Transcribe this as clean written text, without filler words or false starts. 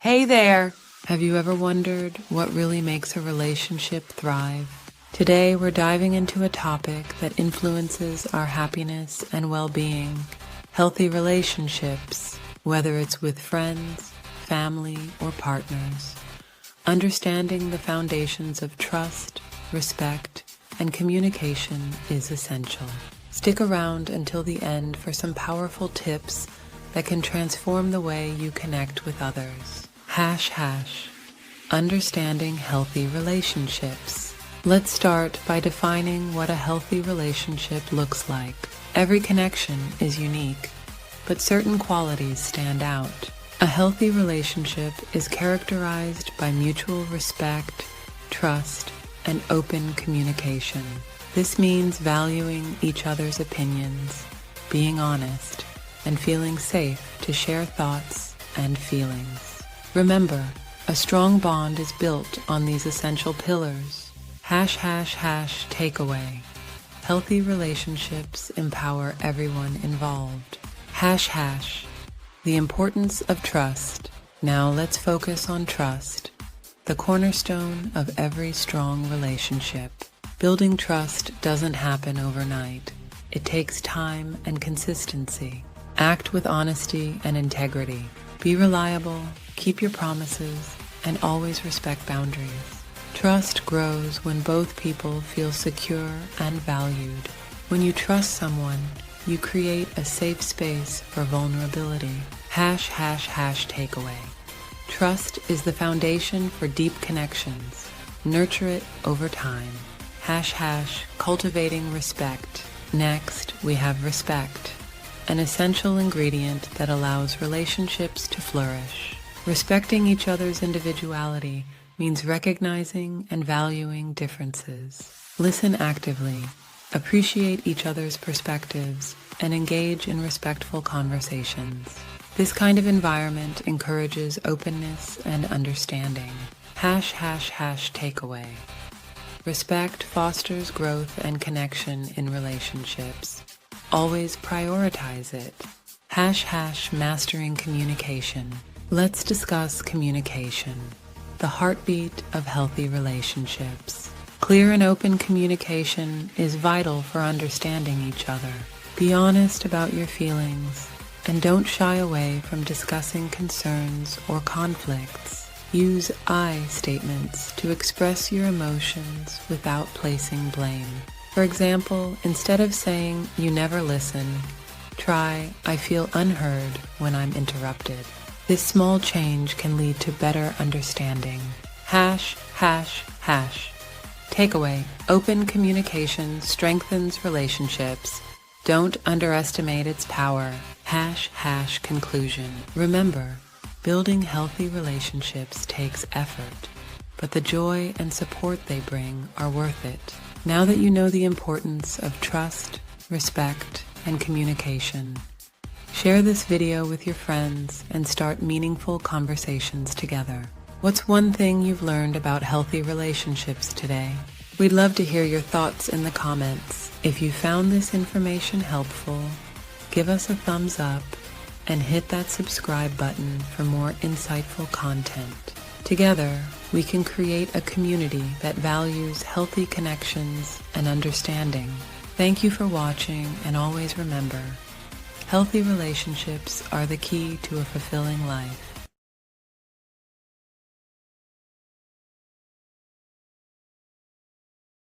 Hey there! Have you ever wondered what really makes a relationship thrive? Today we're diving into a topic that influences our happiness and well-being. Healthy relationships, whether it's with friends, family, or partners. Understanding the foundations of trust, respect, and communication is essential. Stick around until the end for some powerful tips that can transform the way you connect with others. Understanding healthy relationships. Let's start by defining what a healthy relationship looks like. Every connection is unique, but certain qualities stand out. A healthy relationship is characterized by mutual respect, trust, and open communication. This means valuing each other's opinions, being honest, and feeling safe to share thoughts and feelings. Remember, a strong bond is built on these essential pillars. Takeaway. Healthy relationships empower everyone involved. The importance of trust. Now let's focus on trust, the cornerstone of every strong relationship. Building trust doesn't happen overnight. It takes time and consistency. Act with honesty and integrity. Be reliable, keep your promises, and always respect boundaries. Trust grows when both people feel secure and valued. When you trust someone, you create a safe space for vulnerability. Takeaway. Trust is the foundation for deep connections. Nurture it over time. Cultivating respect. Next, we have respect, an essential ingredient that allows relationships to flourish. Respecting each other's individuality means recognizing and valuing differences. Listen actively, appreciate each other's perspectives, and engage in respectful conversations. This kind of environment encourages openness and understanding. Takeaway. Respect fosters growth and connection in relationships. Always prioritize it. Mastering communication. Let's discuss communication, the heartbeat of healthy relationships. Clear and open communication is vital for understanding each other. Be honest about your feelings, and don't shy away from discussing concerns or conflicts. Use I statements to express your emotions without placing blame. For example, instead of saying, "You never listen," try, "I feel unheard when I'm interrupted." This small change can lead to better understanding. Takeaway. Open communication strengthens relationships. Don't underestimate its power. Conclusion. Remember, building healthy relationships takes effort, but the joy and support they bring are worth it. Now that you know the importance of trust, respect, and communication, share this video with your friends and start meaningful conversations together. What's one thing you've learned about healthy relationships today? We'd love to hear your thoughts in the comments. If you found this information helpful, give us a thumbs up and hit that subscribe button for more insightful content. Together, we can create a community that values healthy connections and understanding. Thank you for watching, and always remember, healthy relationships are the key to a fulfilling life.